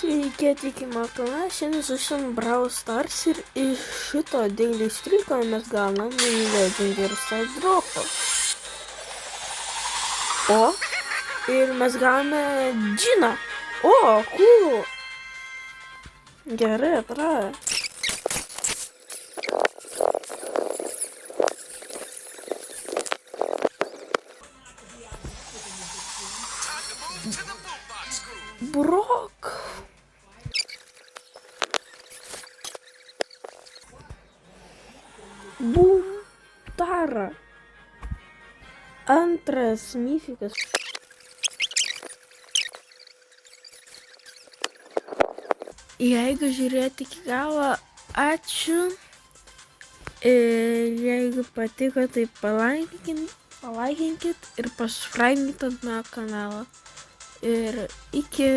Sveiki atvykimo kanalą, šiandien sužinome Brawl Stars ir iš šito Daily Streako mes gaunam Legendary Star Dropą. O, ir mes gauname Džiną. O, cool. Gerai, atradę. Brock. Boom. Tara. Antras mifikas. Jeigu žiūrėti iki galo, ačiū. Ir jeigu patiko, tai palaikinkit ir pasubscribinkit ant mano kanalą. Ir iki...